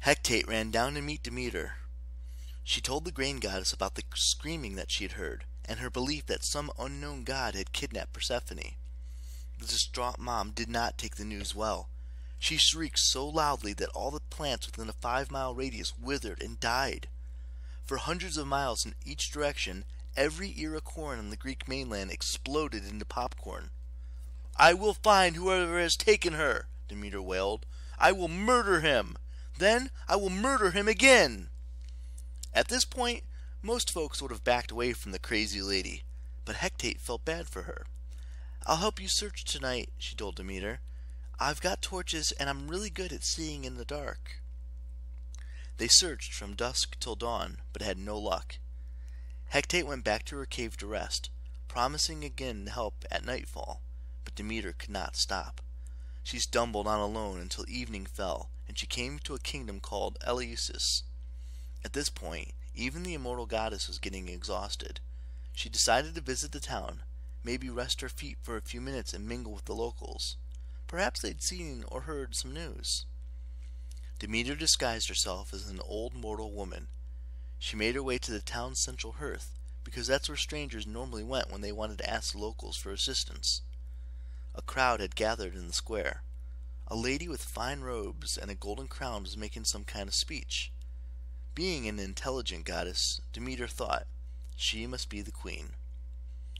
Hecate ran down to meet Demeter. She told the grain goddess about the screaming that she had heard, and her belief that some unknown god had kidnapped Persephone. The distraught mom did not take the news well. She shrieked so loudly that all the plants within a 5-mile radius withered and died. For hundreds of miles in each direction, every ear of corn on the Greek mainland exploded into popcorn. "I will find whoever has taken her," Demeter wailed. "I will murder him. Then I will murder him again." At this point, most folks would have backed away from the crazy lady, but Hecate felt bad for her. "I'll help you search tonight," she told Demeter. "I've got torches and I'm really good at seeing in the dark." They searched from dusk till dawn, but had no luck. Hecate went back to her cave to rest, promising again to help at nightfall, but Demeter could not stop. She stumbled on alone until evening fell, and she came to a kingdom called Eleusis. At this point, even the immortal goddess was getting exhausted. She decided to visit the town, maybe rest her feet for a few minutes and mingle with the locals. Perhaps they'd seen or heard some news. Demeter disguised herself as an old mortal woman. She made her way to the town's central hearth, because that's where strangers normally went when they wanted to ask the locals for assistance. A crowd had gathered in the square. A lady with fine robes and a golden crown was making some kind of speech. Being an intelligent goddess, Demeter thought, she must be the queen.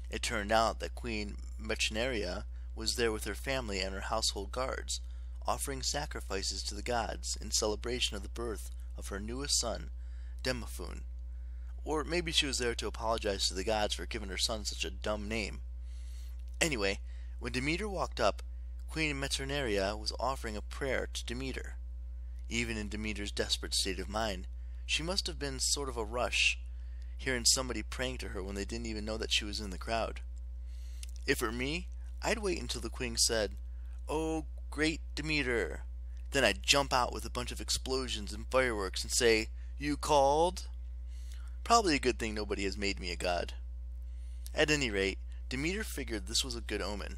It turned out that Queen Metroneria was there with her family and her household guards, offering sacrifices to the gods in celebration of the birth of her newest son, Demophoon. Or maybe she was there to apologize to the gods for giving her son such a dumb name. Anyway, when Demeter walked up, Queen Metroneria was offering a prayer to Demeter. Even in Demeter's desperate state of mind, she must have been sort of a rush, hearing somebody praying to her when they didn't even know that she was in the crowd. If it were me, I'd wait until the queen said, "Oh, great Demeter." Then I'd jump out with a bunch of explosions and fireworks and say, "You called?" Probably a good thing nobody has made me a god. At any rate, Demeter figured this was a good omen.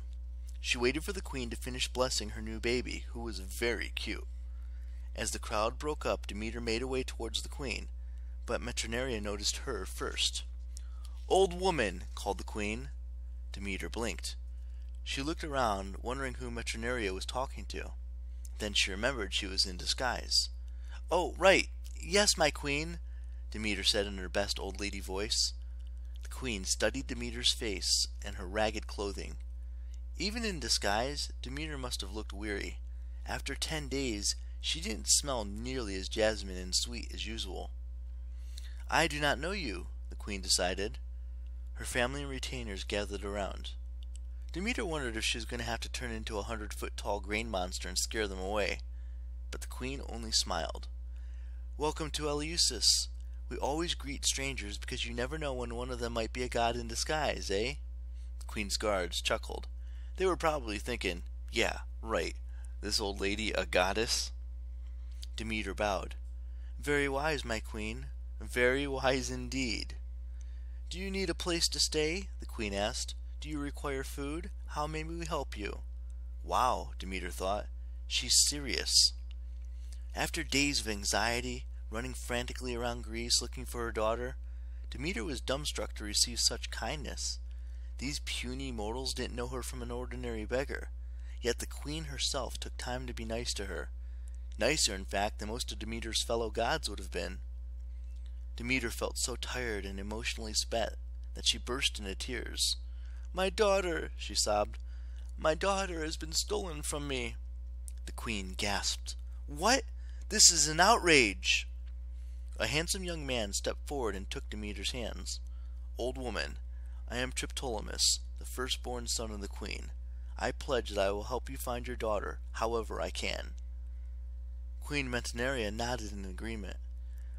She waited for the queen to finish blessing her new baby, who was very cute. As the crowd broke up, Demeter made her way towards the queen, but Metroneria noticed her first. "Old woman," called the queen. Demeter blinked. She looked around, wondering who Metroneria was talking to. Then she remembered she was in disguise. "Oh, right. Yes, my queen," Demeter said in her best old lady voice. The queen studied Demeter's face and her ragged clothing. Even in disguise, Demeter must have looked weary. After 10 days, she didn't smell nearly as jasmine and sweet as usual. "I do not know you," the queen decided. Her family and retainers gathered around. Demeter wondered if she was going to have to turn into a 100-foot-tall grain monster and scare them away. But the queen only smiled. "Welcome to Eleusis. We always greet strangers because you never know when one of them might be a god in disguise, eh?" The queen's guards chuckled. They were probably thinking, "Yeah, right. This old lady a goddess?" Demeter bowed. "Very wise, my queen. Very wise indeed." "Do you need a place to stay?" the queen asked. "Do you require food? How may we help you?" Wow, Demeter thought. She's serious. After days of anxiety, running frantically around Greece looking for her daughter, Demeter was dumbstruck to receive such kindness. These puny mortals didn't know her from an ordinary beggar, yet the queen herself took time to be nice to her. Nicer, in fact, than most of Demeter's fellow gods would have been. Demeter felt so tired and emotionally spent that she burst into tears. "My daughter," she sobbed. "My daughter has been stolen from me." The queen gasped. "What? This is an outrage!" A handsome young man stepped forward and took Demeter's hands. "Old woman, I am Triptolemus, the firstborn son of the queen. I pledge that I will help you find your daughter however I can." Queen Metroneria nodded in agreement.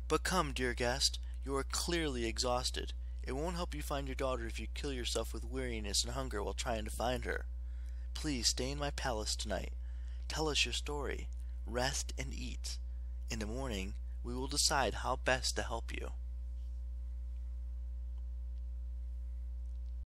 "But come, dear guest, you are clearly exhausted. It won't help you find your daughter if you kill yourself with weariness and hunger while trying to find her. Please stay in my palace tonight. Tell us your story. Rest and eat. In the morning, we will decide how best to help you."